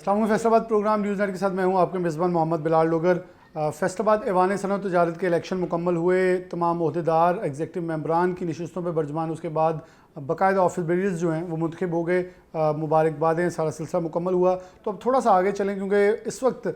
अस्सलाम Faisalabad programme news net के साथ मैं हूं आपके मेज़बान मोहम्मद बिलाल लोगर। फैसलाबाद ऐवान सनअत तजारत के इलेक्शन मुकम्मल हुए। तमाम ओहदेदार एग्जीक्यूटिव मेंबरान की नशिस्तों पर बर्जमान, उसके बाद बाकायदा ऑफिस बेरियर्स जो हैं वो मुंतखब हो गए। मुबारकबादें, सारा सिलसिला मुकम्मल हुआ। तो अब थोड़ा सा आगे चलें, क्योंकि इस वक्त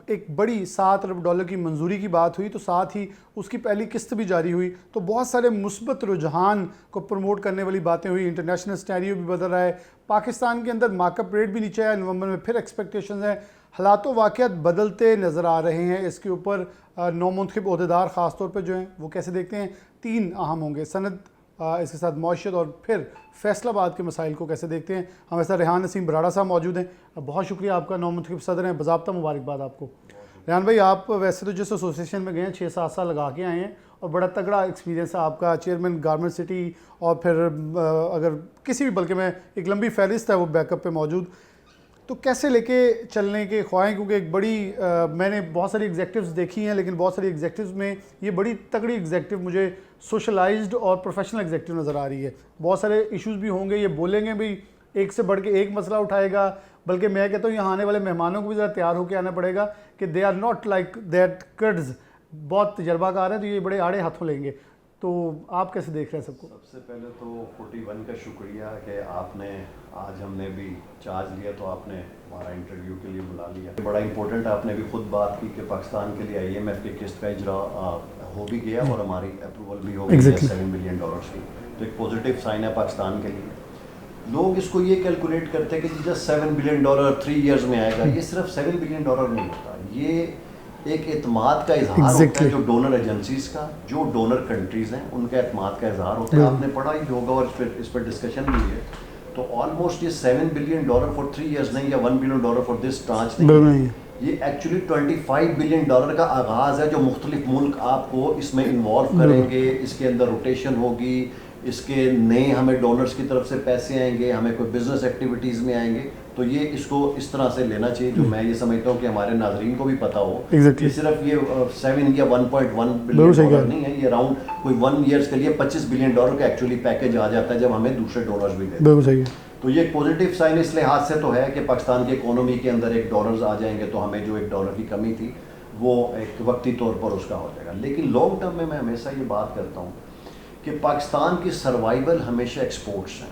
एक बड़ी $7 अरब की मंजूरी की बात हुई, तो साथ ही उसकी पहली किस्त भी जारी हुई। तो बहुत सारे मुस्बत रुझान को प्रमोट करने वाली बातें हुई। इंटरनेशनल स्टैरियो भी बदल रहा है, पाकिस्तान के अंदर मार्कअप रेट भी नीचे आया, नवंबर में फिर एक्सपेक्टेशंस हैं। हालात वाक़ियात बदलते नज़र आ रहे हैं। इसके ऊपर नौ मुंतखब ओहदेदार ख़ास तौर पर जो हैं वो कैसे देखते हैं। 3 अहम होंगे, सनद, इसके साथ मौशियत और फिर फैसलाबाद के मसाइल को कैसे देखते हैं। हम ऐसा रेहान नसीम बराड़ा साहब मौजूद हैं। बहुत शुक्रिया आपका, नौ मुंतखब सदर हैं, बाज़ाब्ता मुबारकबाद आपको। रेहान भाई, आप वैसे तो जिस एसोसिएशन में गए हैं 6-7 साल लगा के आए हैं और बड़ा तगड़ा एक्सपीरियंस है आपका, चेयरमैन गारमेंट सिटी, और फिर अगर किसी भी, बल्कि मैं एक लंबी फहरिस्त है वो बैकअप पे मौजूद। तो कैसे लेके चलने के ख्वाहिश, क्योंकि एक बड़ी मैंने बहुत सारी एग्जेक्टिव्स देखी हैं, लेकिन बहुत सारी एग्जेक्टिव्स में ये बड़ी तगड़ी एग्जेक्टिव मुझे सोशलाइज्ड और प्रोफेशनल एग्जेक्टिव नज़र आ रही है। बहुत सारे इश्यूज़ भी होंगे, ये बोलेंगे भी, एक से बढ़ के एक मसला उठाएगा। बल्कि मैं कहता हूँ यहाँ आने वाले मेहमानों को भी ज़रा तैयार होकर आना पड़ेगा कि they are not like that kids, बहुत तजर्बाकार है, तो ये बड़े आड़े हाथों लेंगे। तो आप कैसे देख रहे हैं सबको? सबसे पहले तो 41 का शुक्रिया कि आपने, आज हमने भी चार्ज लिया तो आपने हमारा इंटरव्यू के लिए बुला लिया। बड़ा इंपॉर्टेंट, आपने भी खुद बात की कि पाकिस्तान के लिए IMF की किस्त का इजरा हो भी गया और हमारी अप्रूवल भी हो गई है $7 बिलियन की। तो एक पॉजिटिव साइन है पाकिस्तान के लिए। लोग इसको ये कैलकुलेट करते हैं कि जस्ट $7 बिलियन 3 ईयर्स में आएगा। ये सिर्फ $7 बिलियन नहीं होता, ये एक एतमाद का इजहार होता है, जो डोनर एजेंसीज का, जो डोनर कंट्रीज़ हैं, उनका एतमाद का इजहार होता है। आपने पढ़ा ही होगा और इस पर डिस्कशन भी है। तो ऑलमोस्ट ये $7 बिलियन फॉर 3 ईयर्स नहीं, या $1 बिलियन फॉर दिस ट्रांच नहीं, ये एक्चुअली $25 बिलियन का आगाज़ है, जो मुख्तलिफ मुल्क आपको इसमें इन्वॉल्व करेंगे। इसके अंदर रोटेशन होगी, इसके नए हमें डोनर्स की तरफ से पैसे आएंगे, हमें कोई बिजनेस एक्टिविटीज़ में आएंगे। तो ये इसको इस तरह से लेना चाहिए, जो मैं ये समझता हूँ कि हमारे नाजरीन को भी पता हो। ये सिर्फ ये 7 या $1.1 बिलियन नहीं है, ये राउंड कोई 1 ईयर्स के लिए $25 बिलियन का एक्चुअली पैकेज आ जाता है, जब हमें दूसरे डोनर्स भी देते हैं। तो ये पॉजिटिव साइन इस लिहाज से तो है कि पाकिस्तान की इकोनॉमी के अंदर एक डॉलर्स आ जाएंगे, तो हमें जो $1 की कमी थी वो एक वक्ती तौर पर उसका हो जाएगा। लेकिन लॉन्ग टर्म में मैं हमेशा ये बात करता हूँ कि पाकिस्तान की सर्वाइवल हमेशा एक्सपोर्ट्स हैं,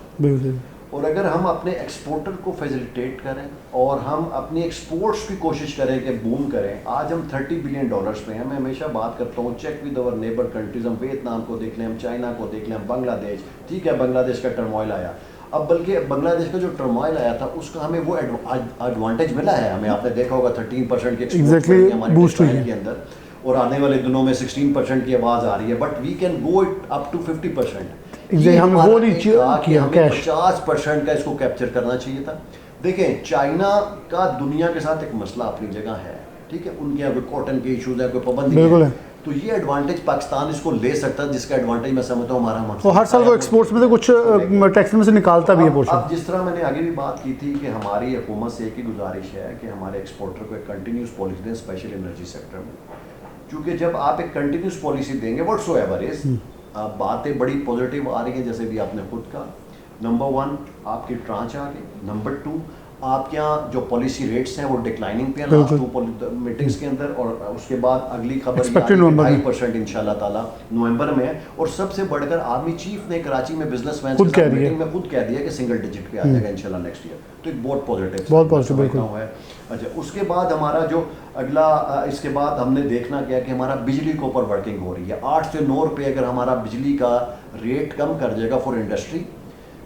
और अगर हम अपने एक्सपोर्टर को फैसिलिटेट करें और हम अपनी एक्सपोर्ट्स की कोशिश करें कि बूम करें। आज हम $30 बिलियन पे हैं। मैं हमेशा बात करता हूँ, check with our neighbour countries, हम वियतनाम को देख लें, हम चाइना को देख लें, हम बांग्लादेश, ठीक है बांग्लादेश का टर्मोइल आया, अब बल्कि बांग्लादेश का जो टर्मोइल आया था उसका हमें वो एडवांटेज मिला है। हमें आपने देखा होगा 13% की एक्सपोर्ट हमारे टेक्सटाइल के अंदर, और आने वाले दिनों में 16% की आवाज़ आ रही है, but we can go it up to 50%। हमें 50% का इसको कैप्चर करना चाहिए था। देखें, चाइना का दुनिया के साथ एक मसला अपनी जगह है, ठीक है, उनके यहाँ कोई कॉटन के इशूज़ है, कोई पाबंदी है, तो ये एडवांटेज पाकिस्तान इसको ले सकता है, जिसका एडवांटेज मैं समझता हूँ हमारा मकसद। हर साल वो एक्सपोर्ट्स में तो कुछ टैक्स में से निकालता भी है पोर्शन। अब जिस तरह मैंने आगे भी बात की थी कि हमारी हुकूमत से एक ही गुजारिश है कि हमारे एक्सपोर्टर को एक कंटिन्यूस पॉलिसी दें, स्पेशल एनर्जी सेक्टर में, क्योंकि जब आप एक कंटिन्यूस पॉलिसी देंगे व्हाटसोएवर इज, बातें बड़ी पॉजिटिव आ रही हैं, जैसे भी आपने खुद कहा। नंबर 1 आपकी ट्रांच आ गई, नंबर 2 आपके यहाँ जो पॉलिसी रेट्स हैं वो डिक्लाइनिंग पे हैं लास्ट 2 मीटिंग्स के अंदर, और उसके बाद अगली खबर 2% इंशाल्लाह ताला नवंबर में है। और सबसे बढ़कर आर्मी चीफ ने कराची में बिजनेसमैन के साथ मीटिंग में खुद कह दिया कि सिंगल डिजिट पे आ जाएगा इंशाल्लाह नेक्स्ट ईयर। तो एक बहुत पॉजिटिव है। अच्छा, उसके बाद हमारा जो अगला, इसके बाद हमने देखना क्या कि हमारा बिजली के ऊपर वर्किंग हो रही है। 8 से 9 रुपये अगर हमारा बिजली का रेट कम कर जाएगा फॉर इंडस्ट्री,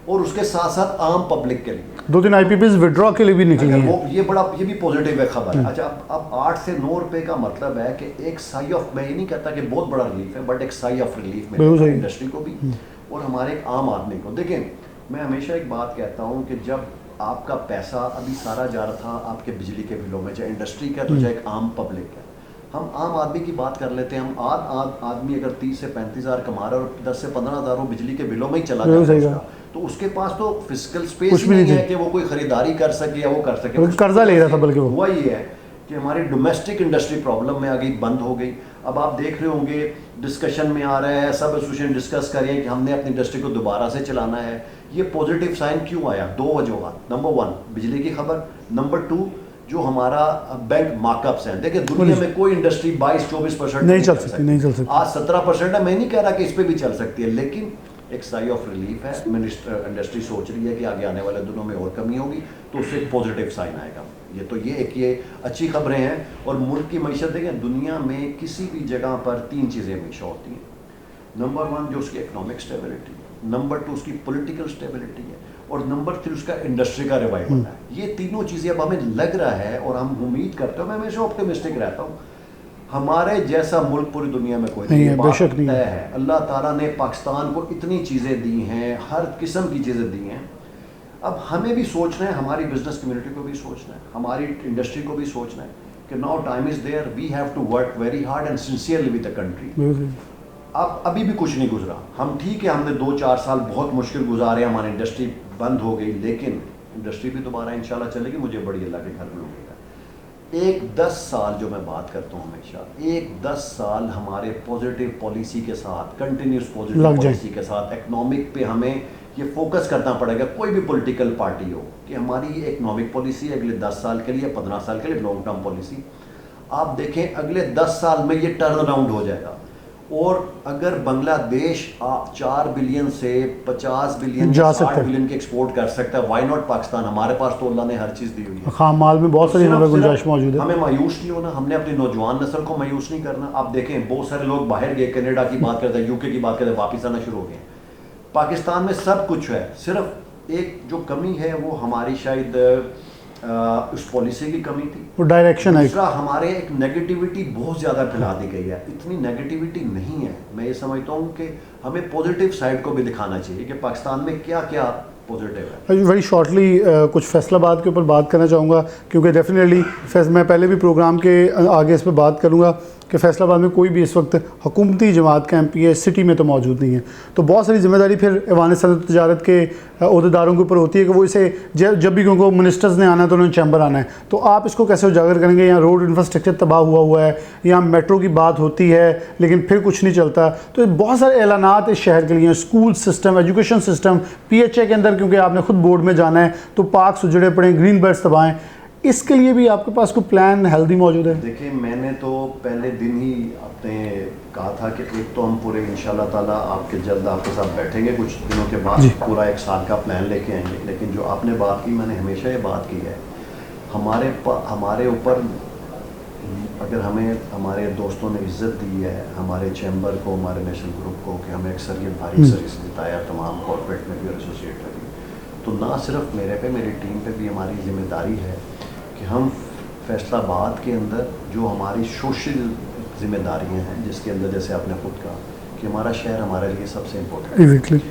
और उसके साथ साथ आम पब्लिक के लिए 2-3 IPPs विड्रॉ के लिए भी निकली है, ये भी पॉजिटिव है खबर है। अच्छा, अब 8 से 9 रुपये का मतलब है कि एक साई ऑफ, मैं ये नहीं कहता कि बहुत बड़ा रिलीफ है, बट एक साई ऑफ रिलीफ में इंडस्ट्री को भी और हमारे एक आम आदमी को। देखें, मैं हमेशा एक बात कहता हूँ कि जब आपका पैसा अभी सारा जा रहा था आपके बिजली के बिलों में, चाहे इंडस्ट्री का तो चाहे एक आम पब्लिक है, हम आम आदमी की बात कर लेते हैं। हम आदमी अगर 30 से 35 हज़ार कमा रहा है और 10 से 15 हज़ार वो बिजली के बिलों में ही चला जाता है, तो उसके पास तो फिजिकल स्पेस ही नहीं है कि वो कोई खरीदारी कर सके या वो कर सके, कर्जा ले रहा था। बल्कि हुआ ये है कि हमारी डोमेस्टिक इंडस्ट्री प्रॉब्लम में आ गई, बंद हो गई। अब आप देख रहे होंगे डिस्कशन में आ रहा है, सब एसोसिएशन डिस्कस कर रहे हैं कि हमने अपनी इंडस्ट्री को दोबारा से चलाना है। ये पॉजिटिव साइन क्यों आया? 2 वजूहत। नंबर 1 बिजली की खबर, नंबर 2 जो हमारा बैंक मार्कअप्स हैं। देखिए दुनिया में कोई इंडस्ट्री 22-24% नहीं चल सकती। आज 17% है। मैं नहीं कह रहा कि इस पे भी चल सकती है, लेकिन एक साई ऑफ रिलीफ है। मिनिस्टर इंडस्ट्री सोच रही है कि आगे आने वाले दिनों में और कमी होगी, तो उससे एक पॉजिटिव साइन आएगा। ये अच्छी खबरें हैं। और मुल्क की मैशत देखें, दुनिया में किसी भी जगह पर 3 चीज़ें हमेशा होती हैं। नंबर 1 जो उसकी इकोनॉमिक स्टेबिलिटी, नंबर 2 उसकी पॉलिटिकल स्टेबिलिटी है, और नंबर 3 उसका इंडस्ट्री का रिवाइवल है। ये तीनों चीज़ें अब हमें लग रहा है और हम उम्मीद करते हैं, मैं हमेशा ऑप्टिमिस्टिक रहता हूँ, हमारे जैसा मुल्क पूरी दुनिया में कोई नहीं है। बेशक नहीं है। अल्लाह ताला ने पाकिस्तान को इतनी चीज़ें दी हैं, हर किस्म की चीज़ें दी हैं। अब हमें भी सोचना है, हमारी बिजनेस कम्युनिटी को भी सोचना है, हमारी इंडस्ट्री को भी सोचना है कि now time is there, we have to work very hard and sincerely with the country. अब अभी भी कुछ नहीं गुजरा। हम ठीक है, हमने 2-4 साल बहुत मुश्किल गुजारे, हमारी इंडस्ट्री बंद हो गई, लेकिन इंडस्ट्री भी दोबारा इंशाल्लाह चलेगी। मुझे बड़ी अल्लाह के घर में उम्मीद है। 10 साल जो मैं बात करता हूँ हमेशा, 10 साल हमारे पॉजिटिव पॉलिसी के साथ, कंटिन्यूस पॉजिटिव पॉलिसी के साथ, इकनॉमिक पे हमें ये फोकस करना पड़ेगा, कोई भी पॉलिटिकल पार्टी हो, कि हमारी ये इकनॉमिक पॉलिसी है अगले 10 साल के लिए, 15 साल के लिए, लॉन्ग टर्म पॉलिसी। आप देखें अगले 10 साल में ये टर्न अराउंड हो जाएगा। और अगर बांग्लादेश 4 बिलियन से 50 बिलियन, 60 बिलियन के एक्सपोर्ट कर सकता है, व्हाई नॉट पाकिस्तान? हमारे पास तो अल्लाह ने हर चीज़ दी हुई है, खाम माल में बहुत सारी गुंजाइश मौजूद है। हमें मायूस नहीं होना, हमने अपनी नौजवान नस्ल को मायूस नहीं करना। आप देखें बहुत सारे लोग बाहर गए, कनाडा की बात करते हैं, यूके की बात करते हैं, वापस आना शुरू हो गए। पाकिस्तान में सब कुछ है, सिर्फ एक जो कमी है वो हमारी शायद उस पॉलिसी की कमी थी, वो डायरेक्शन है। दूसरा हमारे एक नेगेटिविटी बहुत ज़्यादा फैला दी गई है। इतनी नेगेटिविटी नहीं है। मैं ये समझता हूँ कि हमें पॉजिटिव साइड को भी दिखाना चाहिए कि पाकिस्तान में क्या क्या पॉजिटिव है। वेरी शॉर्टली कुछ फैसलाबाद के ऊपर बात करना चाहूँगा, क्योंकि डेफिनेटली मैं पहले भी प्रोग्राम के आगे इस पर बात करूँगा कि फैसलाबाद में कोई भी इस वक्त हुकूमती जमात का एमपी सिटी में तो मौजूद नहीं है। तो बहुत सारी जिम्मेदारी फिर ऐवान सनअत तजारत के अहदेदारों के ऊपर होती है कि वो इसे जब भी, क्योंकि मिनिस्टर्स ने आना है तो उन्होंने चैम्बर आना है, तो आप इसको कैसे उजागर करेंगे? यहाँ रोड इंफ्रास्ट्रक्चर तबाह हुआ है, यहाँ मेट्रो की बात होती है लेकिन फिर कुछ नहीं चलता। तो बहुत सारे ऐलानात इस शहर के लिए, school system, education system, PHA के अंदर, क्योंकि आपने खुद बोर्ड में जाना है, तो पार्क उजड़े पड़े, ग्रीन बेल्ट्स तबाह हैं। इसके लिए भी आपके पास कोई प्लान हेल्दी मौजूद है? देखिए मैंने तो पहले दिन ही आपने कहा था कि एक तो हम पूरे इंशाल्लाह ताला आपके जल्द आपके साथ बैठेंगे, कुछ दिनों के बाद पूरा 1 साल का प्लान लेके आएंगे। लेकिन जो आपने बात की, मैंने हमेशा ये बात की है, हमारे ऊपर अगर हमें हमारे दोस्तों ने इज्जत दी है, हमारे चैम्बर को, हमारे नेशनल ग्रुप को, कि हमें अक्सर ये भारी सर्विस दिताया तमाम कॉर्पोरेट में भी और एसोसिएट में भी, तो ना सिर्फ मेरे पे, मेरी टीम पे भी हमारी जिम्मेदारी है कि हम फैसलाबाद के अंदर जो हमारी सोशल जिम्मेदारियां हैं, जिसके अंदर जैसे आपने खुद कहा कि हमारा शहर हमारे लिए सबसे इम्पोर्टेंट है।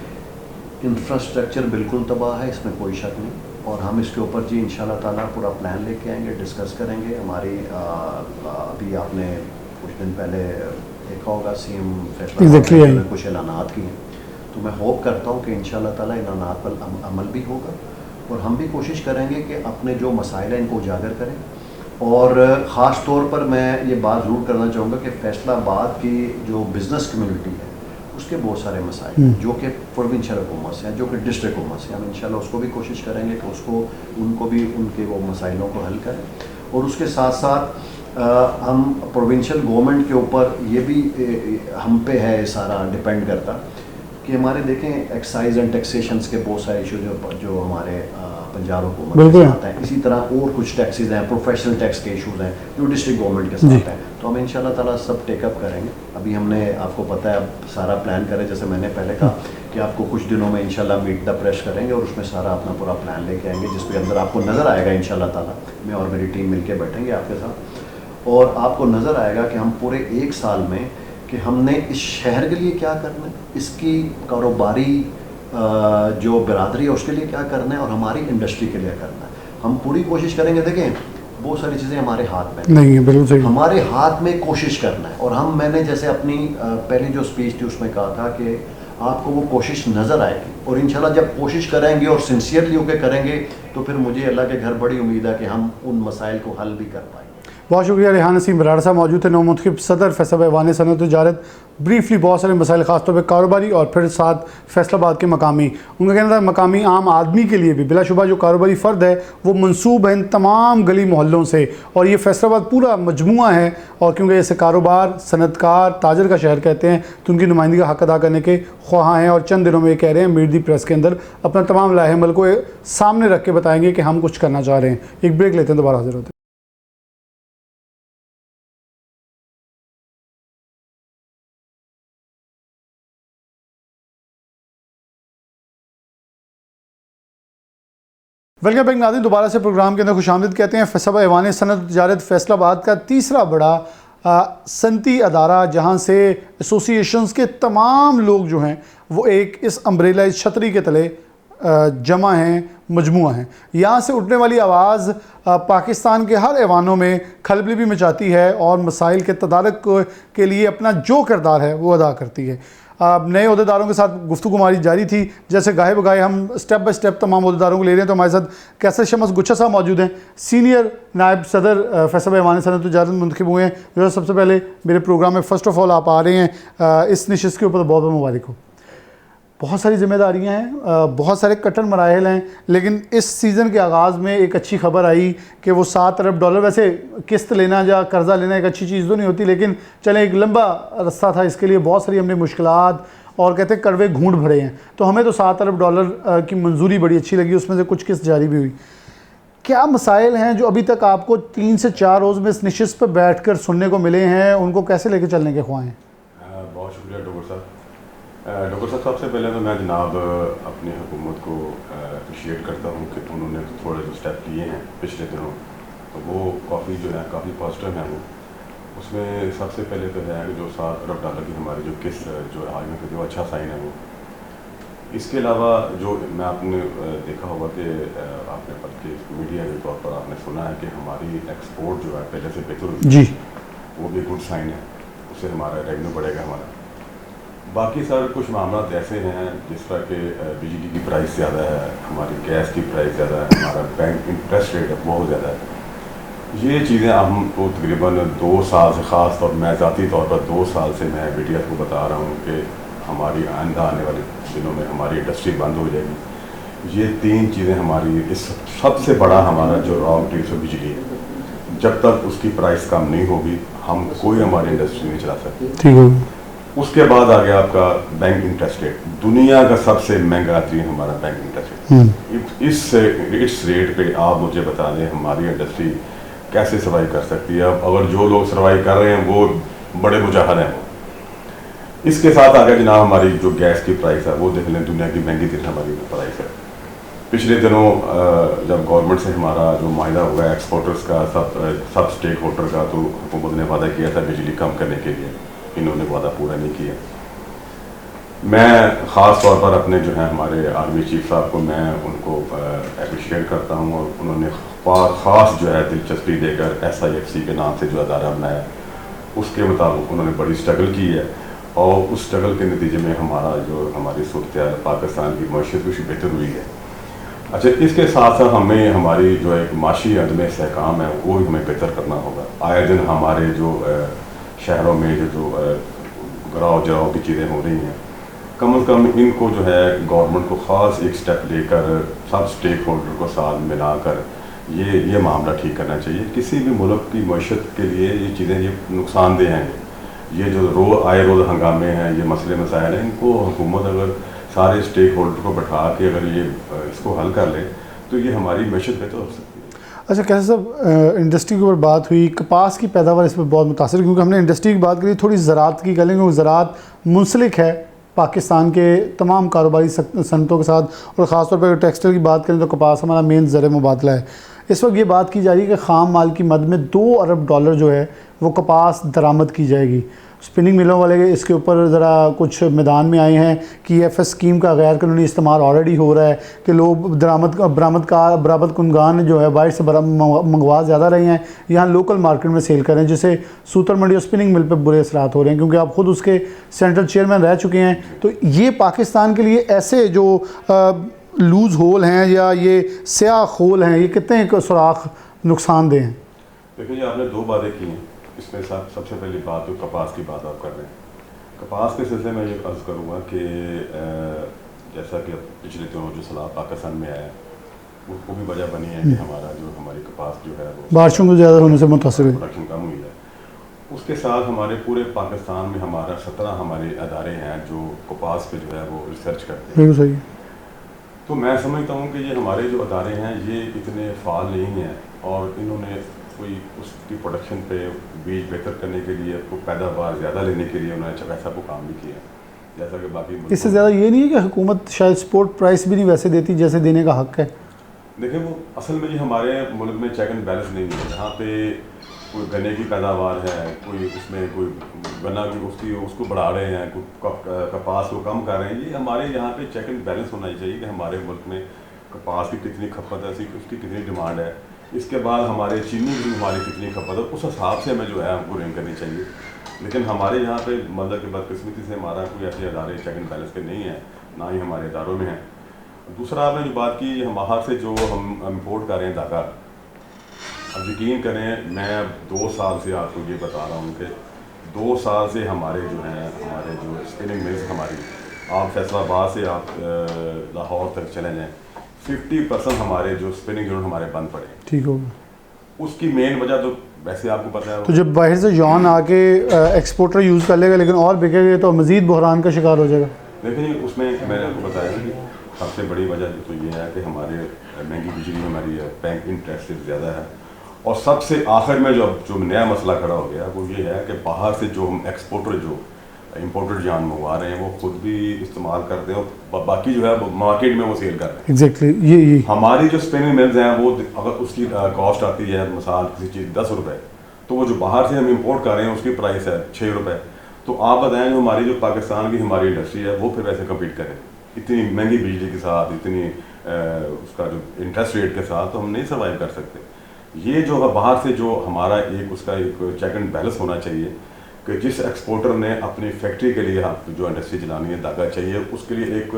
इंफ्रास्ट्रक्चर बिल्कुल तबाह है, इसमें कोई शक नहीं, और हम इसके ऊपर जी इंशाल्लाह ताला पूरा प्लान लेके आएंगे, डिस्कस करेंगे। हमारी अभी आपने कुछ दिन पहले देखा होगा CM फैसलाबाद में कुछ ऐलानात किए हैं, तो मैं होप करता हूँ कि इंशाल्लाह ताला इन ऐलानात पर अमल भी होगा, और हम भी कोशिश करेंगे कि अपने जो मसाइल हैं इनको उजागर करें। और ख़ास तौर पर मैं ये बात ज़रूर करना चाहूँगा कि फैसलाबाद की जो बिज़नेस कम्युनिटी है उसके बहुत सारे मसाइल हैं जो कि प्रोविंशियल हुकूमत से हैं, जो कि डिस्ट्रिक्ट हुकूमत से, हम इंशाल्लाह उसको भी कोशिश करेंगे कि उनको भी उनके वो मसाइलों को हल करें। और उसके साथ साथ हम प्रोविंशियल गवर्नमेंट के ऊपर ये भी हम पे है सारा डिपेंड करता कि हमारे देखें एक्साइज एंड टैक्सेशंस के बहुत सारे इशू जो हमारे पंजाब हुकूमत के साथ हैं, इसी तरह और कुछ टैक्सेस हैं, प्रोफेशनल टैक्स के इशूज़ हैं जो डिस्ट्रिक्ट गवर्नमेंट के साथ हैं, तो हम इंशाल्लाह ताला सब टेकअप करेंगे। अभी हमने आपको पता है अब सारा प्लान करें, जैसे मैंने पहले कहा कि आपको कुछ दिनों में इंशाल्लाह मीट द प्रेस करेंगे और उसमें सारा अपना पूरा प्लान लेके आएंगे, जिसके अंदर आपको नज़र आएगा इंशाल्लाह ताला, मैं और मेरी टीम मिलके बैठेंगे आपके साथ, और आपको नज़र आएगा कि हम पूरे 1 साल में कि हमने इस शहर के लिए क्या करना है, इसकी कारोबारी जो बिरादरी है उसके लिए क्या करना है, और हमारी इंडस्ट्री के लिए करना है। हम पूरी कोशिश करेंगे। देखें बहुत सारी चीज़ें हमारे हाथ में नहीं है, बिल्कुल सही, हमारे हाथ में कोशिश करना है। और मैंने जैसे अपनी पहली जो स्पीच थी उसमें कहा था कि आपको वो कोशिश नज़र आएगी, और इंशाल्लाह जब कोशिश करेंगे और सिंसियरली होकर करेंगे तो फिर मुझे अल्लाह के घर बड़ी उम्मीद है कि हम उन मसाइल को हल भी कर पाएंगे। बहुत शुक्रिया। रेहान नसीम बराड़ साहब मौजूद थे, नौमुंतखब सदर फैसलाबाद ऐवान सनअत तजारत। ब्रीफली बहुत सारे मसाइल ख़ासतौर पर कारोबारी और फिर साथ फैसलाबाद के मकामी, उनका कहना था मकामी आम आदमी के लिए भी बिलाशुबा जो कारोबारी फ़र्द है वो मनसूब है इन तमाम गली मोहल्लों से, और ये फैसलाबाद पूरा मजमुआ है। और क्योंकि ऐसे कारोबार सनतकार ताजर का शहर कहते हैं तो उनकी नुमाइंदगी का हक़ अदा करने के ख्वाह हैं, और चंद दिनों में ये कह रहे हैं मीर दी प्रेस के अंदर अपना तमाम लाहे अमल को सामने रख के बताएंगे कि हम कुछ करना चाह रहे हैं। एक ब्रेक लेते हैं, दोबारा हाजिर होते हैं। वेलकम बैक नाज़रीन, दोबारा से प्रोग्राम के अंदर खुशामदीद कहते हैं। फैसलाबाद ऐवान सनअत तजारत फैसलाबाद का तीसरा बड़ा सनती अदारा, जहाँ से एसोसिएशंस के तमाम लोग जो हैं वो एक इस अम्ब्रेला, इस छतरी के तले जमा हैं, मजमुआ हैं। यहाँ से उठने वाली आवाज़ पाकिस्तान के हर ऐवानों में खलबली भी मचाती है और मसाइल के तदारक के लिए अपना जो किरदार है वो अदा करती है। नए अहदेदारों के साथ गुफ्तगू हमारी जारी थी, जैसे गाहे बगाहे हम स्टेप बाय स्टेप तमाम अहदेदारों को ले रहे हैं। तो हमारे साथ कैसर शमस गुच्छा साहब मौजूद हैं, सीनियर नायब सदर फैसलाबाद ऐवान सनअत तजारत मुंतखब हुए हैं। जो सबसे पहले मेरे प्रोग्राम में फ़र्स्ट ऑफ़ ऑल आप आ रहे हैं, इस नशिस्त के ऊपर बहुत बहुत मुबारक हो। बहुत सारी जिम्मेदारियां हैं, बहुत सारे कटर मराहल हैं, लेकिन इस सीज़न के आगाज़ में एक अच्छी खबर आई कि वो $7 अरब, वैसे किस्त लेना या कर्ज़ा लेना एक अच्छी चीज़ तो नहीं होती, लेकिन चलें एक लंबा रास्ता था इसके लिए, बहुत सारी हमने मुश्किलात और कहते हैं कड़वे घूंट भरे हैं। तो हमें तो $7 अरब की मंजूरी बड़ी अच्छी लगी, उसमें से कुछ किस्त जारी भी हुई। क्या मसाइल हैं जो अभी तक आपको 3 से 4 रोज़ में इस नशिस्त पर बैठ कर सुनने को मिले हैं, उनको कैसे लेके चलने के ख्वाह हैं? बहुत शुक्रिया डॉक्टर साहब। डॉक्टर साहब, सबसे पहले तो मैं जनाब अपनी हुकूमत को अप्रिशिएट करता हूँ कि उन्होंने थोड़े जो स्टेप लिए हैं पिछले दिनों, तो वो काफ़ी पॉजिटिव हैं। वो उसमें सबसे पहले तो है कि जो $7 अरब की हमारी जो किस्त जो आज में जो अच्छा साइन है वो। इसके अलावा जो मैं आपने देखा होगा कि आपने बल्कि मीडिया के तौर पर आपने सुना है कि हमारी एक्सपोर्ट जो है पहले से बेहतर हुई जी, वो भी गुड साइन है, उससे हमारा रेवेन्यू बढ़ेगा हमारा। बाकी सर कुछ मामला ऐसे हैं जिस तरह के बिजली की प्राइस ज़्यादा है, हमारी गैस की प्राइस ज़्यादा है, हमारा बैंक इंटरेस्ट रेट बहुत ज़्यादा है। ये चीज़ें हमको तकरीबन 2 साल से, ख़ास तौर मैं ज़ाती तौर पर 2 साल से मैं मीडिया को बता रहा हूँ कि हमारी आइंदा आने वाले दिनों में हमारी इंडस्ट्री बंद हो जाएगी। ये 3 चीज़ें हमारी, इस सबसे बड़ा हमारा जो रॉ मटीरियल बिजली है, जब तक उसकी प्राइस कम नहीं होगी हम कोई हमारी इंडस्ट्री नहीं चला सकते। ठीक है। उसके बाद आ गया आपका बैंक इंटरेस्ट रेट, दुनिया का सबसे महंगा तरीन हमारा बैंक इंटरेस्ट रेट। इस रेट पे आप मुझे बता दें हमारी इंडस्ट्री कैसे सर्वाइव कर सकती है? अब अगर जो लोग सर्वाइव कर रहे हैं वो बड़े मुजाहिद हैं। इसके साथ आ गया जनाब हमारी जो गैस की प्राइस है, वो देख लें दुनिया की महंगी तरीन हमारी प्राइस है। पिछले दिनों जब गवर्नमेंट से हमारा जो माहिदा हुआ एक्सपोर्टर्स का, सब स्टेक होल्डर का, तो हुकूमत ने वादा किया था बिजली कम करने के लिए, इन्होंने वादा पूरा नहीं किया। मैं ख़ास तौर पर अपने जो है हमारे आर्मी चीफ साहब को मैं उनको अप्रिशिएट करता हूँ, और उन्होंने ख़ास जो है दिलचस्पी देकर SIFC के नाम से जो अदारा बनाया, उसके मुताबिक उन्होंने बड़ी स्ट्रगल की है, और उस स्ट्रगल के नतीजे में हमारी सूरत पाकिस्तान की मईशत कुछ बेहतर हुई है। अच्छा, इसके साथ साथ हमें हमारी जो एक माशी अदम इस्तेहकाम है वो भी हमें बेहतर करना होगा। आए दिन हमारे जो शहरों में जो गिराव जराव की चीज़ें हो रही हैं, कम से कम इनको जो है गवर्नमेंट को ख़ास एक स्टेप लेकर सब स्टेक होल्डर को साथ मिलाकर ये मामला ठीक करना चाहिए। किसी भी मुल्क की मईशत के लिए ये चीज़ें ये नुकसानदेह हैं। ये जो रोज़ हंगामे हैं, ये मसले मसाइल हैं, इनको हुकूमत अगर सारे स्टेक होल्डर को बैठा के अगर ये इसको हल कर ले तो ये हमारी मईशत बेहतर हो सकती है। अच्छा कैसे साहब, इंडस्ट्री के ऊपर बात हुई, कपास की पैदावार इस पर बहुत मुतासर, क्योंकि हमने इंडस्ट्री की बात करी, थोड़ी ज़राअत की करेंगे, क्योंकि ज़राअत मुंसलिक है पाकिस्तान के तमाम कारोबारी सनतों के साथ, और ख़ास तौर पर टेक्सटाइल की बात करें तो कपास हमारा मेन ज़र मुबादला है। इस वक्त ये बात की जा रही है कि ख़ाम माल की मद में $2 अरब जो है वो कपास दरामद की जाएगी। स्पिनिंग मिलों वाले इसके ऊपर ज़रा कुछ मैदान में आए हैं कि EFS स्कीम का गैर कानूनी इस्तेमाल ऑलरेडी हो रहा है, कि लोग बरामद कुनगान जो है बाहर से मंगवा ज़्यादा रहे हैं, यहाँ लोकल मार्केट में सेल करें, जिससे सूतर मंडी और स्पिनिंग मिल पर बुरे असरात हो रहे हैं, क्योंकि आप ख़ुद उसके सेंट्रल चेयरमैन रह चुके हैं। तो ये पाकिस्तान के लिए ऐसे जो लूज़ होल हैं या ये स्याह होल हैं, ये कितने सुराख नुकसानदेह हैं? देखिए जी, आपने 2 बातें की हैं। इसमें सबसे पहली बात तो कपास की बात आप कर रहे हैं। कपास के सिलसिले में ये अर्ज़ करूँगा कि जैसा कि अब पिछले दिनों जो सैलाब पाकिस्तान में आया, उसको भी वजह बनी है कि हमारी कपास जो है वो बारिशों को ज़्यादा होने से मुतासर है। प्रोडक्शन कम हुई है। उसके साथ हमारे पूरे पाकिस्तान में हमारा 17 हमारे अदारे हैं जो कपास पे जो है वो रिसर्च करते हैं। बिल्कुल सही। तो मैं समझता हूँ कि ये हमारे जो अदारे हैं ये इतने फ़ाल नहीं हैं और इन्होंने कोई उसकी प्रोडक्शन पे बीज बेहतर करने के लिए, को पैदावार ज़्यादा लेने के लिए उन्होंने वैसा को काम भी किया जैसा कि बाकी इससे ज़्यादा ये नहीं है कि हुकूमत शायद सपोर्ट प्राइस भी नहीं वैसे देती जैसे देने का हक़ है। देखिए, वो असल में ये हमारे मुल्क में चेक एंड बैलेंस नहीं है। जहाँ पे कोई गन्ने की पैदावार है, कोई उसमें कोई गन्ना की उसको बढ़ा रहे हैं, कोई कपास को कम कर रहे हैं, ये हमारे यहाँ पे चेक एंड बैलेंस होना चाहिए कि हमारे मुल्क में कपास की कितनी खपत है, उसकी कितनी डिमांड है। इसके बाद हमारे चीनी की हमारी कितनी खपत है, उस हिसाब से हमें जो है हमको रेंज करनी चाहिए। लेकिन हमारे यहाँ पे मतलब कि बदकिस्मती से हमारा कोई ऐसे अदारे चेक एंड बैलेंस पे नहीं है, ना ही हमारे इदारों में है। दूसरा आपने जो बात की, हम बाहर से जो हम इम्पोर्ट कर रहे हैं धागा, अब यकीन करें मैं 2 साल से आपको ये बता रहा हूँ कि 2 साल से हमारे जो स्पिनिंग मिल्स हमारी, आप फैसलाबाद से आप लाहौर तक चले जाएँ, 50% हमारे जो स्पिनिंग यूनिट हमारे बंद पड़े। ठीक होगा। उसकी मेन वजह तो वैसे आपको पता है, तो जब बाहर से जॉन आके एक्सपोर्टर यूज़ कर लेगा लेकिन और बिकेगा तो मज़ीद बहरान का शिकार हो जाएगा। देखिए उसमें मैंने आपको बताया कि सबसे बड़ी वजह तो ये है कि हमारे महंगी बिजली हमारी है, बैंक इंटरेस्ट ज़्यादा है, और सबसे आखिर में जो नया मसला खड़ा हो गया वो ये है कि बाहर से जो हम एक्सपोर्टर जो इम्पोर्टेड जान मंगवा रहे हैं वो खुद भी इस्तेमाल करते हैं और बाकी जो है वो मार्केट में वो सेल कर रहे हैं। एग्जैक्टली ये हमारी जो स्पिनिंग मिल्स हैं वो अगर उसकी कॉस्ट आती है मिसाल किसी चीज़ 10 रुपये, तो वो जो बाहर से हम इंपोर्ट कर रहे हैं उसकी प्राइस है 6 रुपये। तो आप बताएं जो हमारी जो पाकिस्तान की हमारी इंडस्ट्री है वो फिर वैसे कम्पीट करें इतनी महंगी बिजली के साथ, इतनी उसका जो इंटरेस्ट रेट के साथ, तो हम नहीं सर्वाइव कर सकते। ये जो बाहर से जो हमारा उसका एक चेक एंड बैलेंस होना चाहिए कि जिस एक्सपोर्टर ने अपनी फैक्ट्री के लिए जो इंडस्ट्री चलानी है धागा चाहिए, उसके लिए एक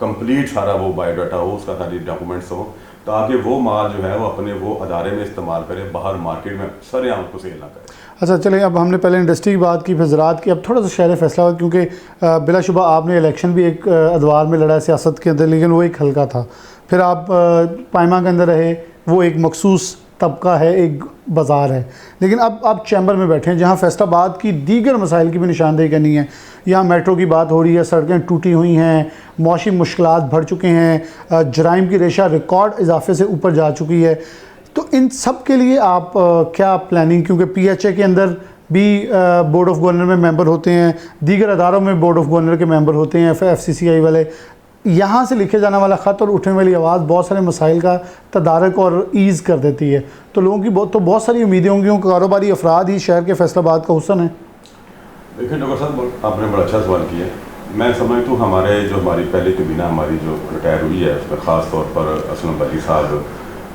कंप्लीट सारा वो बायोडाटा हो, उसका सारी डॉक्यूमेंट्स हो, ताकि वो माल जो है वो अपने वो अदारे में इस्तेमाल करे, बाहर मार्केट में सरेआम को सेल ना करे। अच्छा चलिए, अब हमने पहले इंडस्ट्री की बात की, फिर ज़राअत की, अब थोड़ा सा शहर फैसलाबाद, क्योंकि बिलाशुबा आपने इलेक्शन भी एक अदवार में लड़ा सियासत के अंदर, लेकिन वो एक हल्का था। फिर आप पायमा के अंदर रहे, वो एक मखसूस तबका है, एक बाज़ार है, लेकिन अब आप चैम्बर में बैठे हैं जहाँ फैसलाबाद की दीगर मसाइल की भी निशानदेही करनी है। यहाँ मेट्रो की बात हो रही है, सड़कें टूटी हुई हैं, मौसमी मुश्किलात बढ़ चुके हैं, जराइम की रेशा रिकॉर्ड इजाफे से ऊपर जा चुकी है। तो इन सब के लिए आप क्या प्लानिंग, क्योंकि PHA के अंदर भी बोर्ड ऑफ गवर्नर में मेंबर होते हैं, दीगर अदारों में बोर्ड ऑफ गवर्नर के मेंबर होते हैं, FCCI वाले, यहाँ से लिखे जाने वाला ख़त और उठने वाली आवाज़ बहुत सारे मसाइल का तदारक और ईज़ कर देती है। तो लोगों की बहुत सारी उम्मीदें होंगी, कारोबारी अफराद ही शहर के फैसलाबाद का हुस्न है। देखिए डॉक्टर साहब, आपने बड़ा अच्छा सवाल किया। मैं समझता हूँ हमारी पहली कबीना हमारी जो रिटायर हुई है उसमें ख़ास तौर पर असलम वली साहब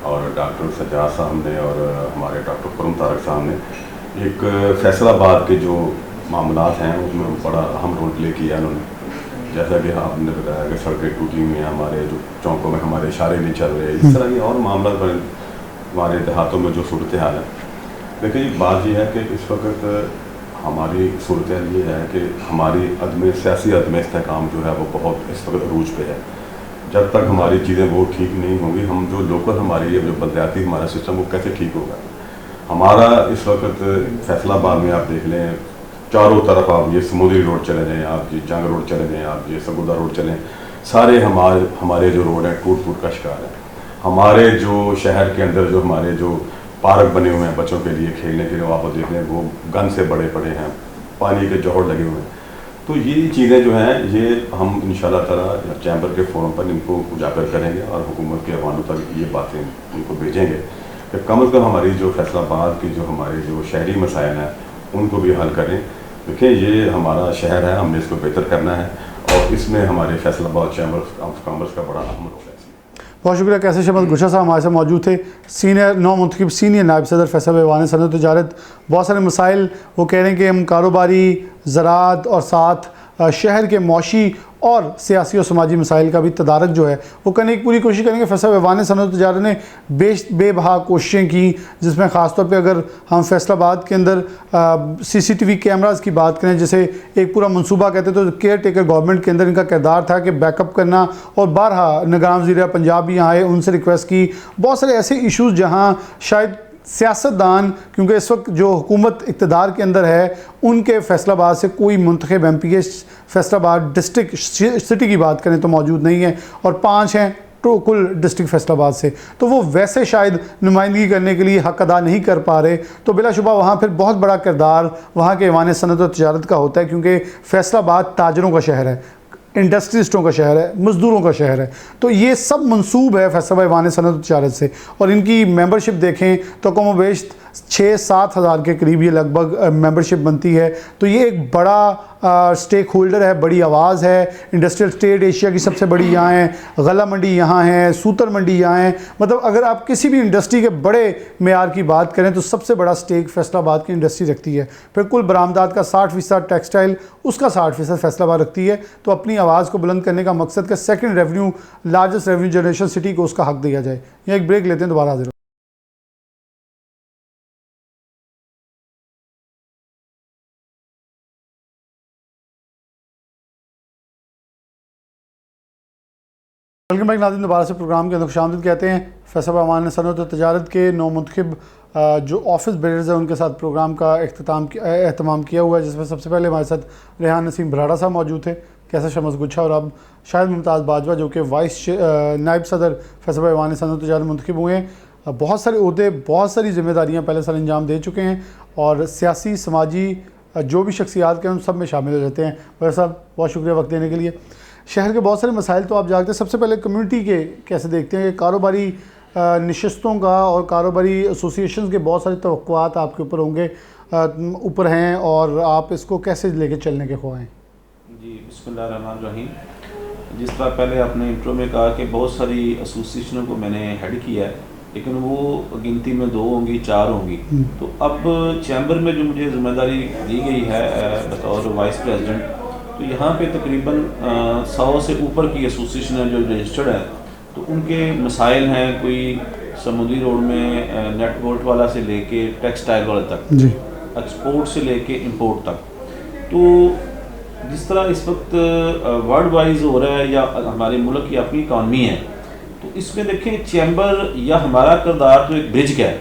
और डॉक्टर सज्जाद साहब ने और हमारे डॉक्टर खुर्रम तारक साहब ने एक फैसलाबाद के जो मामलात हैं उसमें बड़ा अहम रोल प्ले किया उन्होंने। जैसा कि आपने बताया कि सड़कें टूटी हुई हैं, हमारे जो चौकों में हमारे इशारे नहीं चल रहे, इस तरह की और मामला हमारे देहातों में जो सूरत हाल है। देखिए बात यह है कि इस वक्त हमारी सूरत हाल ये है कि हमारी सियासी अदम इस्तेहकाम जो है वो बहुत इस वक्त अरूज पे है। जब तक हमारी चीज़ें वो ठीक नहीं होंगी, हम जो लोकल हमारी जो बलदियाती हमारा सिस्टम वो कैसे ठीक होगा। हमारा इस वक्त फैसलाबाद में आप देख लें, चारों तरफ आप ये समुद्री रोड चले जाएँ, आप ये जंग रोड चले जाएँ, आप ये सगुदा रोड चलें, सारे हमारे जो रोड हैं टूट का शिकार है। हमारे जो शहर के अंदर जो हमारे जो पार्क बने हुए हैं बच्चों के लिए खेलने के लिए, आप देख लें वो गन से बड़े पड़े हैं, पानी के जोहर लगे हुए हैं। तो ये चीज़ें जो हैं ये हम इंशाल्लाह ताला चैम्बर के फोरम पर इनको उजागर करेंगे और हुकूमत के अवानों तक ये बातें उनको भेजेंगे कि कम अज़ कम हमारी जो फैसलाबाद की जो हमारे जो शहरी मसाइल हैं उनको भी हल करें। देखिए ये हमारा शहर है, हमने इसको बेहतर करना है और इसमें हमारे फैसलाबाद चैम्बर ऑफ कॉमर्स का बड़ा अहम रोल है। बहुत शुक्रिया। कैसे शमस गुशा साहब हमारे साथ मौजूद थे, सीनियर नौमुंतखब सीनियर नायब सदर फैसल ऐवान सनअत तजारत। बहुत सारे मसाइल वो कह रहे हैं कि हम कारोबारी, ज़राअत और साथ शहर के मौशी और सियासी और समाजी मसाइल का भी तदारक जो है वो करने की पूरी कोशिश करेंगे। फैसला ऐवान सनअत तजारत ने बेबहा कोशिशें की, जिसमें ख़ासतौर पे अगर हम फैसलाबाद के अंदर CCTV कैमरास की बात करें, जैसे एक पूरा मंसूबा कहते तो केयर टेकर गवर्नमेंट के अंदर इनका किरदार था कि बैकअप करना, और बारहा निगरान वज़ीर पंजाब भी यहाँ आए, उनसे रिक्वेस्ट की। बहुत सारे ऐसे इशूज़ जहाँ शायद सियासतदान, क्योंकि इस वक्त जो हुकूमत इक़्तिदार के अंदर है उनके फैसलाबाद से कोई मुंतखब MP फैसलाबाद डिस्ट्रिक्ट सिटी की बात करें तो मौजूद नहीं है, और 5 हैं तो कुल डिस्ट्रिक्ट फैसलाबाद से, तो वो वैसे शायद नुमाइंदगी करने के लिए हक़ अदा नहीं कर पा रहे। तो बिलाशुबा वहाँ फिर बहुत बड़ा किरदार वहाँ के ऐवान सनअत और तजारत का होता है, क्योंकि फैसलाबाद ताजरों का शहर है, इंडस्ट्रिस्टों का शहर है, मज़दूरों का शहर है। तो ये सब मंसूब है फैसलाबाद ऐवान सनअत और तजारत से। और इनकी मेंबरशिप देखें तो कमोबेश 6-7 हज़ार के करीब ये लगभग मेंबरशिप बनती है। तो ये एक बड़ा स्टेक होल्डर है, बड़ी आवाज़ है। इंडस्ट्रियल स्टेट एशिया की सबसे बड़ी यहाँ है, गला मंडी यहाँ है, सूतर मंडी यहाँ है। मतलब अगर आप किसी भी इंडस्ट्री के बड़े मेयार की बात करें तो सबसे बड़ा स्टेक फैसलाबाद की इंडस्ट्री रखती है। फिर कुल बरामदात का 60% टेक्सटाइल, उसका 60% फैसलाबाद रखती है। तो अपनी आवाज़ को बुलंद करने का मकसद का second revenue, largest revenue generation city को उसका हक दिया जाए। यहाँ एक ब्रेक लेते हैं, दोबारा हाजिर। वेलकम बैक नाज़रीन, दोबारा से प्रोग्राम के अंदर खुशामदीद कहते हैं। फैसलाबाद ऐवान सनअत और तजारत के 9 मुंतखब जो ऑफिस बेरर्स हैं उनके साथ प्रोग्राम का एहतमाम किया हुआ है, जिसमें सबसे पहले हमारे साथ रेहान नसीम भराड़ा साहब मौजूद थे, कैसा शमस गुच्छा, और अब शाहिद मुमताज़ बाजवा जो कि वाइस नायब सदर फैसलाबाद ऐवान सनअत और तजारत मुंतखब हुए हैं। बहुत सारे ओहदे, बहुत सारी जिम्मेदारियाँ पहले सर अंजाम दे चुके हैं, और सियासी समाजी जो भी शख्सियात के उन सब में शामिल हो जाते हैं। भराड़ा साहब बहुत शुक्रिया वक्त देने के लिए। शहर के बहुत सारे मसाइल तो आप जानते हैं, सबसे पहले कम्युनिटी के कैसे देखते हैं कि कारोबारी नशिस्तों का और कारोबारी एसोसिएशन के बहुत सारे तवक्कुआत आपके ऊपर होंगे, ऊपर हैं, और आप इसको कैसे लेके चलने के ख्वाह हैं? जी, बिस्मिल्लाहिर्रहमानिर्रहीम। जिस तरह पहले आपने इंट्रो में कहा कि बहुत सारी एसोसिएशनों को मैंने हेड किया है, लेकिन वो गिनती में 2 होंगी, 4 होंगी। तो अब चैम्बर में जो मुझे जिम्मेदारी दी गई है बतौर वाइस प्रेसिडेंट, तो यहाँ पे तकरीबन 100 से ऊपर की एसोसिएशन जो रजिस्टर्ड हैं, तो उनके मसाइल हैं, कोई समुद्री रोड में नेट बोल्ट वाला से लेके टेक्सटाइल वाले तक जी, एक्सपोर्ट से लेके इंपोर्ट तक। तो जिस तरह इस वक्त वर्ल्ड वाइज हो रहा है या हमारे मुल्क की अपनी इकॉनमी है, तो इसमें देखें चैम्बर या हमारा किरदार तो एक ब्रिज का है।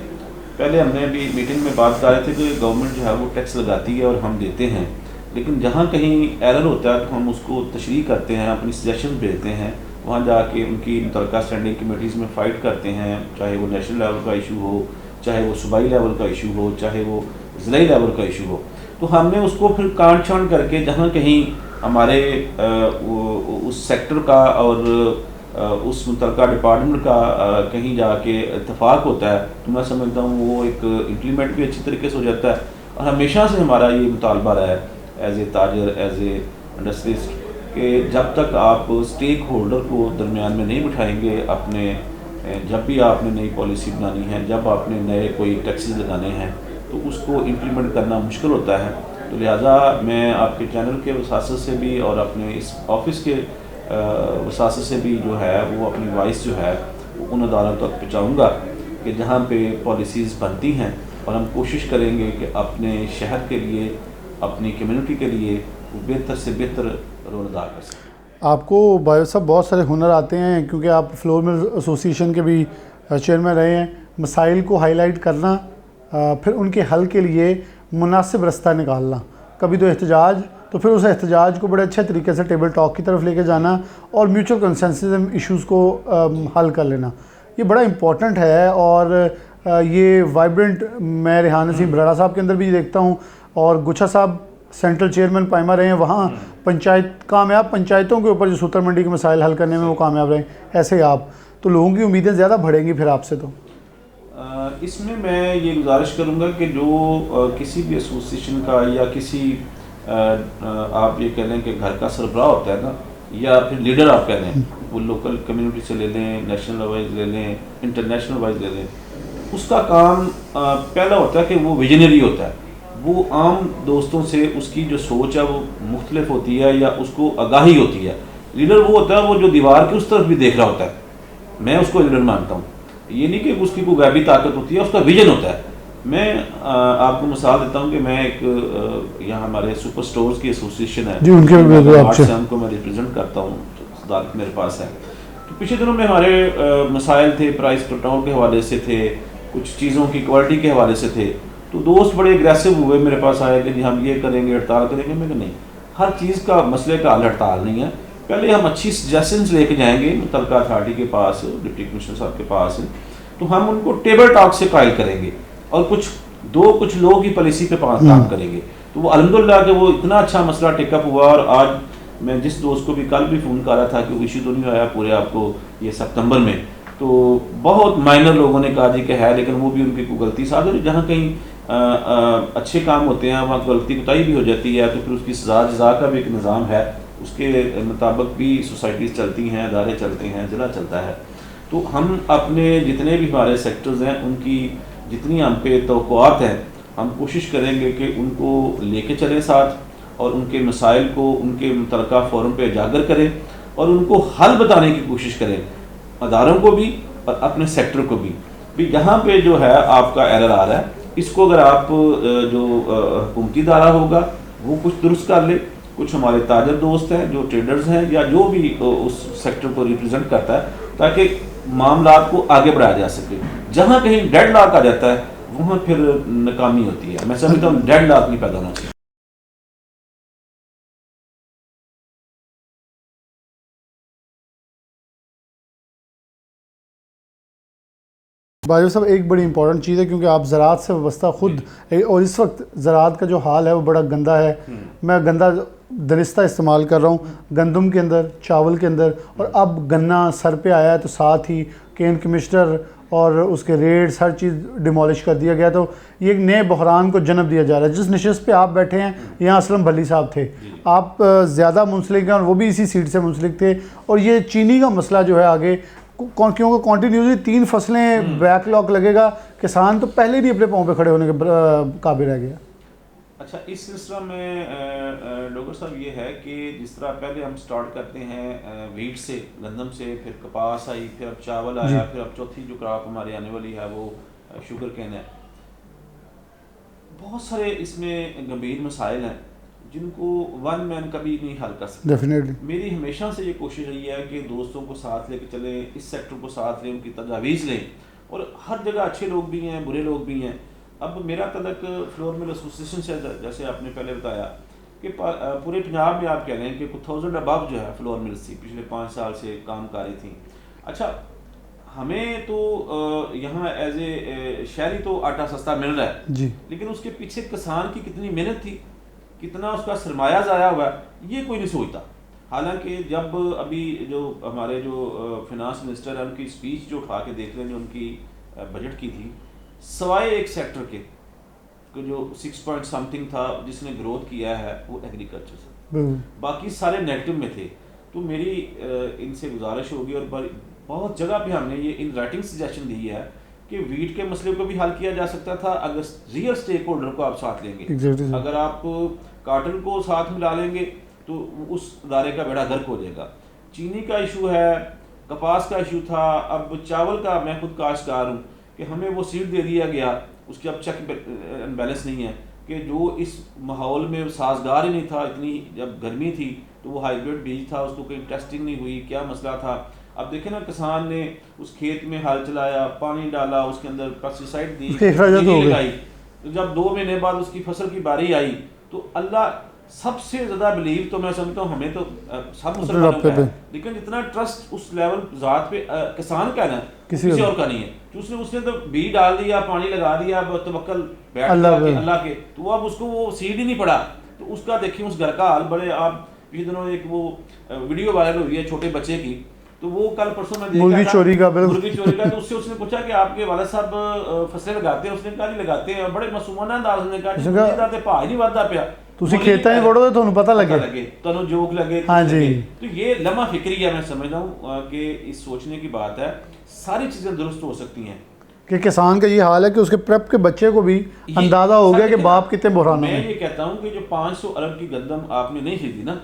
पहले हमने भी मीटिंग में बात कर रहे थे कि गवर्नमेंट जो है वो टैक्स लगाती है और हम देते हैं, लेकिन जहाँ कहीं एरर होता है तो हम उसको तशरीह करते हैं, अपनी सजेशन भेजते हैं, वहाँ जाके उनकी मुतल्लिका स्टैंडिंग कमेटीज़ में फ़ाइट करते हैं, चाहे वो नेशनल लेवल का इशू हो, चाहे वो सूबाई लेवल का इशू हो, चाहे वो ज़िलाई लेवल का इशू हो। तो हमने उसको फिर काट छांट करके जहाँ कहीं हमारे उस सेक्टर का और उस मुतल्लिका डिपार्टमेंट का कहीं जाके इत्तेफाक होता है, तो मैं समझता हूँ वो एक इम्प्लीमेंट भी अच्छी तरीके से हो जाता है। और हमेशा से हमारा ये मुतालबा रहा है एज ए ताजर, एज ए इंडस्ट्रिस्ट, कि जब तक आप स्टेक होल्डर को दरमियान में नहीं बिठाएंगे, अपने जब भी आपने नई पॉलिसी बनानी है, जब आपने नए कोई टैक्सेस लगाने हैं, तो उसको इम्प्लीमेंट करना मुश्किल होता है। तो लिहाजा मैं आपके चैनल के वसासत से भी और अपने इस ऑफिस के वसासत से भी जो है वो अपनी वॉइस जो है वो उन अदालतों तक पहुँचाऊँगा कि जहाँ पे पॉलिसीज़ बनती हैं, और हम कोशिश करेंगे कि अपने शहर के लिए, अपनी कम्युनिटी के लिए बेहतर से बेहतर रोल अदा कर सकें। आपको बायो साहब बहुत सारे हुनर आते हैं, क्योंकि आप फ्लोर मिल एसोसिएशन के भी चेयरमैन रहे हैं। मसाइल को हाईलाइट करना, फिर उनके हल के लिए मुनासिब रास्ता निकालना, कभी तो एहतजाज, तो फिर उस एहतजाज को बड़े अच्छे तरीके से टेबल टॉक की तरफ लेके जाना, और म्यूचुअल कंसेंसस इश्यूज़ को हल कर लेना, ये बड़ा इम्पॉर्टेंट है। और ये वाइब्रेंट मैं रेहान नसीम भराड़ा साहब के अंदर भी देखता हूँ, और गुच्छा साहब सेंट्रल चेयरमैन पाइमा रहे हैं, वहाँ कामयाब पंचायतों के ऊपर जो सूतर मंडी के मसाइल हल करने में वो कामयाब रहे। ऐसे आप तो लोगों की उम्मीदें ज़्यादा बढ़ेंगी फिर आपसे। तो इसमें मैं ये गुजारिश करूँगा कि जो किसी भी एसोसिएशन का या किसी आप ये कह लें कि घर का सरबराह होता है ना, या फिर लीडर आप कह लें, वो लोकल कम्युनिटी से ले लें, नेशनल वाइज ले लें, इंटरनेशनल वाइज ले लें, उसका काम पहला होता है कि वो विजनरी होता है। वो आम दोस्तों से उसकी जो सोच है वो मुख्तलिफ होती है या उसको आगाही होती है। लीडर वो होता है वो जो दीवार की उस तरफ भी देख रहा होता है, मैं उसको लीडर मानता हूँ। ये नहीं कि उसकी कोई गैबी ताकत होती है, उसका विजन होता है। मैं आपको मिसाल देता हूँ कि मैं एक यहाँ हमारे सुपर स्टोर्स की एसोसिएशन है जी, उनके से हमको मैं रिप्रेजेंट करता हूँ, सदारत मेरे पास है। तो पिछले दिनों में हमारे मसाइल थे, प्राइस कटआउट के हवाले से थे, कुछ चीज़ों की क्वालिटी के हवाले से थे। तो दोस्त बड़े एग्रेसिव हुए, मेरे पास आए कि जी हम ये करेंगे, हड़ताल करेंगे। मैं कहा नहीं, हर चीज़ का मसले का हल हड़ताल नहीं है। पहले हम अच्छी सजेशंस लेके जाएंगे मुतलका अथॉरिटी के पास, डिप्टी कमिश्नर साहब के पास, तो हम उनको टेबल टॉक से कायल करेंगे और कुछ लोग ही पॉलिसी पे काम करेंगे। तो वो अल्हम्दुलिल्लाह कि वो इतना अच्छा मसला टेकअप हुआ। और आज मैं जिस दोस्त को भी कल भी फ़ोन कर रहा था कि इशू तो नहीं आया पूरे आपको ये सितंबर में, तो बहुत माइनर लोगों ने कहा जी कि है, लेकिन वो भी उनकी कोई गलती साथ है। जहाँ कहीं अच्छे काम होते हैं वहाँ गलती कोताही भी हो जाती है, तो फिर उसकी सज़ा जज़ा का भी एक निज़ाम है, उसके मुताबिक भी सोसाइटीज़ चलती हैं, अदारे चलते हैं, ज़िला चलता है। तो हम अपने जितने भी हमारे सेक्टर्स हैं उनकी जितनी हम पे तवक्कुआत हैं, हम कोशिश करेंगे कि उनको लेके चलें साथ और उनके मसाइल को उनके मुतलका फोरम पे उजागर करें और उनको हल बताने की कोशिश करें, अदारों को भी और अपने सेक्टर को भी यहाँ पे जो है आपका एरर आ रहा है, इसको अगर आप जो हुकूमती इदारा होगा वो कुछ दुरुस्त कर ले, कुछ हमारे ताजर दोस्त हैं जो ट्रेडर्स हैं या जो भी उस सेक्टर को रिप्रेजेंट करता है, ताकि मामलात को आगे बढ़ाया जा सके। जहाँ कहीं डेड लॉक आ जाता है वहाँ फिर नाकामी होती है। मैं समझता हूँ डेड लॉक नहीं पैदा होना चाहिए। बाजवा साहब, एक बड़ी इंपॉर्टेंट चीज़ है क्योंकि आप ज़राअत से वाबस्ता खुद, और इस वक्त ज़राअत का जो हाल है वो बड़ा गंदा है। मैं गंदा दरिस्ता इस्तेमाल कर रहा हूँ, गंदम के अंदर, चावल के अंदर, और अब गन्ना सर पे आया है, तो साथ ही केन कमिश्नर और उसके रेट्स हर चीज़ डिमोलिश कर दिया गया। तो ये एक नए बहरान को जन्म दिया जा रहा है। जिस नशिस्त पे आप बैठे हैं, यहाँ असलम भली साहब थे, आप ज़्यादा मुंसलिक हैं और वो भी इसी सीट से मुंसलिक थे। और ये चीनी का मसला जो है आगे क्योंकि कॉन्टीन्यूसली 3 फसलें बैकलॉग लगेगा, किसान तो पहले नहीं अपने पाँव पे खड़े होने के काबिल रह गया। अच्छा, इस सिलसिला में डॉक्टर साहब ये है कि जिस तरह पहले हम स्टार्ट करते हैं वीट से, गंदम से, फिर कपास आई, फिर अब चावल आया, फिर अब चौथी जो क्रॉप हमारी आने वाली है वो शुगर केन है। बहुत सारे इसमें गंभीर मसाइल हैं जिनको वन मैन कभी नहीं हल कर सकता। डेफिनेटली मेरी हमेशा से ये कोशिश रही है कि दोस्तों को साथ लेके चलें, इस सेक्टर को साथ लें, उनकी तजावीज़ लें। और हर जगह अच्छे लोग भी हैं, बुरे लोग भी हैं। अब मेरा तलक फ्लोर मिल एसोसिएशन से, जैसे आपने पहले बताया कि पूरे पंजाब में आप कह रहे हैं कि 1000 अबव जो है फ्लोर मिल्स थी, पिछले 5 साल से काम कर रही थी। अच्छा, हमें तो यहाँ एज ए शहरी तो आटा सस्ता मिल रहा है जी, लेकिन उसके पीछे किसान की कितनी मेहनत थी, कितना उसका सरमाया ज़ाया हुआ है, ये कोई नहीं सोचता। हालांकि जब अभी जो हमारे जो फिनांस मिनिस्टर है उनकी स्पीच जो उठा के देख लें, जो उनकी बजट की थी, सवाए एक सेक्टर के जो 6 पॉइंट समथिंग था जिसने ग्रोथ किया है वो एग्रीकल्चर से, बाकी सारे नेगेटिव में थे। तो मेरी इनसे गुजारिश होगी और बहुत जगह पे हमने ये इन राइटिंग सजेशन दी है कि वीट के मसले को भी हल किया जा सकता था अगर रियल स्टेक होल्डर को आप साथ लेंगे। अगर आप कॉटन को साथ मिला लेंगे तो उस इदारे का बेड़ा गर्क हो जाएगा। चीनी का इशू है, कपास का इशू था, अब चावल का मैं खुद काश्तकार हूँ कि हमें वो सीड दे दिया गया, उसकी अब चेक बैलेंस नहीं है कि जो इस माहौल में साजगार ही नहीं था। इतनी जब गर्मी थी तो वो हाइब्रिड बीज था, उसको कहीं टेस्टिंग नहीं हुई, क्या मसला था। अब देखें ना, किसान ने उस खेत में हल चलाया, पानी डाला, उसके अंदर पेस्टिसाइड दी, लगाई, तो जब 2 महीने बाद उसकी फसल की बारी आई तो अल्लाह सबसे ज़्यादा बिलीव तो मैं समझता हूँ हमें तो सब मुसलमानों का है, लेकिन जितना ट्रस्ट उस लेवल ज़ात पे किसान का ना किसी और का नहीं है। उसने तो बीज डाल दिया, पानी लगा दिया, तवक्कल बैठ अल्लाह के, तो अब उसको वो सीड ही नहीं पड़ा। तो उसका देखिए उस घर का हाल। बड़े आप पिछले दिनों एक वो वीडियो वायरल हुई है छोटे बच्चे की, तो वो कल परसों में मुर्गी चोरी का तो उससे पूछा कि आपके वाला साहब फसलें लगाते हैं? उसने कहा नहीं लगाते हैं। बड़े मासूमाना अंदाज में कहा भाव नहीं वादा पिया, ਤੁਸੀਂ ਖੇਤਾਂ 'ਚ ਵੜੋ ਤਾਂ ਤੁਹਾਨੂੰ ਪਤਾ ਲੱਗੇ, ਤੁਹਾਨੂੰ जोक लगे। हाँ जी, तो ये लम्हा फिक्री है। मैं समझता हूँ कि इस सोचने की बात है, सारी चीज़ें दुरुस्त हो सकती हैं कि किसान का ये हाल है कि उसके प्रेप के बच्चे को भी अंदाज़ा हो गया कि बाप कितने बुरानों मैं में। ये कहता हूँ कि जो 500 अरब की गंदम आपने नहीं खरीदी ना,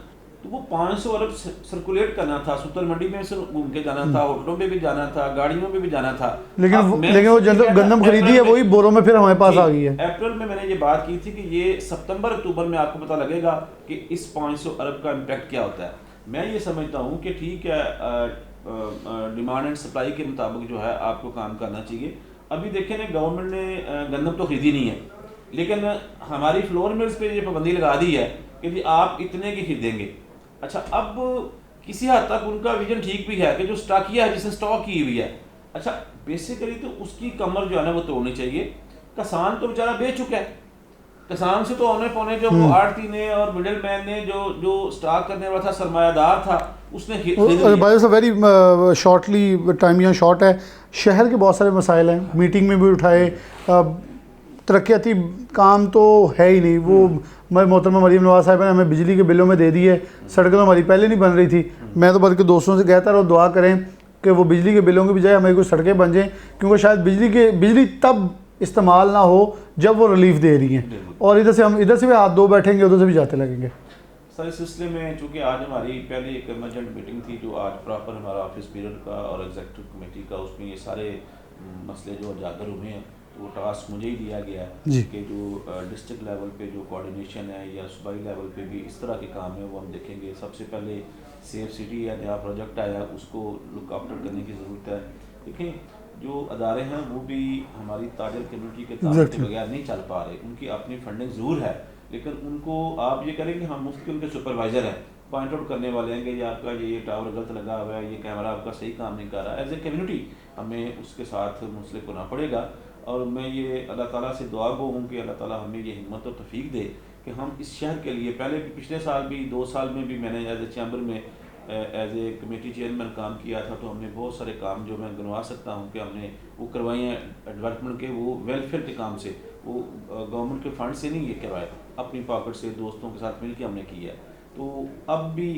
तो वो 500 अरब सर्कुलेट करना था, सुपर मंडी में से घूम के जाना था, होटलों में भी जाना था, गाड़ियों में भी जाना था। लेकिन वो गंदम खरीदी है वही बोरों में फिर हमारे पास आ गई है। अप्रैल में मैंने ये बात की थी कि ये सितंबर अक्टूबर में आपको पता लगेगा कि इस 500 अरब का इम्पैक्ट क्या होता है। मैं ये समझता हूँ कि ठीक है, डिमांड एंड सप्लाई के मुताबिक जो है आपको काम करना चाहिए। अभी देखें ना, गवर्नमेंट ने गंदम तो खरीदी नहीं है, लेकिन हमारी फ्लोर मिल्स पे ये पाबंदी लगा दी है कि जी आप इतने की खरीदेंगे। अच्छा, अब किसी हद तक उनका विजन ठीक भी है कि जो स्टॉकिया है, जिसने स्टॉक की हुई है, अच्छा बेसिकली तो उसकी कमर जो है ना वो तोड़नी चाहिए। किसान तो बेचारा बेच चुका है, किसान से तो औने पौने जो वो आड़ती ने और मिडिल मैन ने जो स्टॉक करने वाला था, सरमायादार था, उसने भाई साहब वेरी शॉर्टली, टाइम यहाँ शॉर्ट है। शहर के बहुत सारे मसाइल हैं, मीटिंग में भी उठाए। तरक्याती काम तो है ही नहीं। वो मोहतरमा मरीम नवाज साहब ने हमें बिजली के बिलों में दे दी है, सड़कें तो हमारी पहले नहीं बन रही थी। मैं तो बल्कि दोस्तों से कहता रहा, दुआ करें कि वो बिजली के बिलों की बजाय हमें कुछ सड़कें बन जाएँ, क्योंकि शायद बिजली तब इस्तेमाल ना हो जब वो रिलीफ दे रही हैं, और इधर से भी हाथ धो बैठेंगे, उधर से भी जाते लगेंगे। सर इस सिलसिले में चूँकि आज हमारी पहले एक इमरजेंट मीटिंग थी जो आज प्रॉपर हमारा ऑफिस पीरियड का और एग्जीक्यूटिव कमेटी का, उसमें ये सारे मसले जो उजागर हुए हैं, तो वो टास्क मुझे ही दिया गया है कि जो डिस्ट्रिक्ट लेवल पे जो कोऑर्डिनेशन है या सूबाई लेवल पे भी इस तरह के काम है वो हम देखेंगे। सबसे पहले सेफ सिटी या नया प्रोजेक्ट आया, उसको लुक आफ्टर करने की ज़रूरत है। देखें, जो अदारे हैं वो भी हमारी ताजर कम्युनिटी के ताल्लुक के बगैर नहीं चल पा रहे। उनकी अपनी फंडिंग ज़रूर है, लेकिन उनको आप ये करेंगे हम मुफ्त के उनके सुपरवाइज़र हैं, पॉइंट आउट करने वाले हैं कि ये आपका ये टावर गलत लगा हुआ है, ये कैमरा आपका सही काम नहीं कर रहा है। एज ए कम्युनिटी हमें उसके साथ मुंसलिक होना पड़ेगा। और मैं ये अल्लाह ताला से दुआ गो हूँ कि अल्लाह ताला हमें ये हिम्मत और तौफीक दे कि हम इस शहर के लिए, पहले भी पिछले साल भी 2 साल में भी मैंने एज ए चैम्बर में एज ए कमेटी चेयरमैन काम किया था, तो हमने बहुत सारे काम जो मैं गिनवा सकता हूँ कि हमने वो करवाए हैं डेवलपमेंट के, वो वेलफेयर के काम से, वो गवर्नमेंट के फंड से नहीं ये करवाए, अपनी पॉकेट से दोस्तों के साथ मिल के हमने किया है। तो अब भी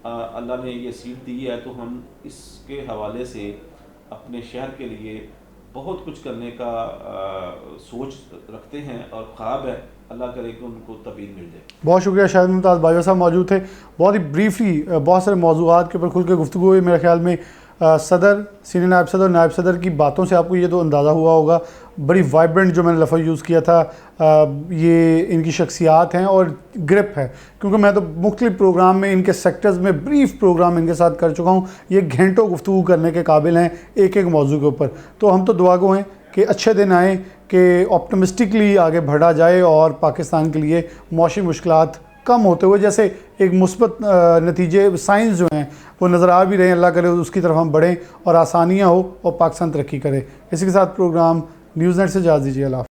अल्लाह ने ये सीट दी है, तो हम इसके हवाले से अपने शहर के लिए बहुत कुछ करने का सोच रखते हैं और ख्वाब है। अल्लाह करे कि उनको तबीर मिल जाए। बहुत शुक्रिया। शाहिद मुमताज़ बाजवा साहब मौजूद थे, बहुत ही ब्रीफली बहुत सारे मौज़ूआत के ऊपर खुल के गुफ्तगू हुई। मेरे ख्याल में सदर, सीनियर नायब सदर की बातों से आपको ये तो अंदाज़ा हुआ होगा, बड़ी वाइब्रेंट जो मैंने लफ्ज़ यूज़ किया था, ये इनकी शख्सियात हैं और ग्रिप है। क्योंकि मैं तो मुख्तलिफ प्रोग्राम में इनके सेक्टर्स में ब्रीफ प्रोग्राम इनके साथ कर चुका हूँ, ये घंटों गुफ्तगू करने के काबिल हैं एक एक मौजू के ऊपर। तो हम तो दुआ गो हैं कि अच्छे दिन आए, कि ऑप्टिमिस्टिकली आगे बढ़ा जाए और पाकिस्तान के लिए मौशी मुश्किलात कम होते हुए जैसे एक मुस्बत नतीजे साइंस जो हैं वो नज़र आ भी रहे हैं, अल्लाह करे उसकी तरफ हम बढ़ें और आसानियाँ हो और पाकिस्तान तरक्की करे। इसी के साथ प्रोग्राम न्यूज़ नेट से इजाज़त दीजिए। अल्लाह।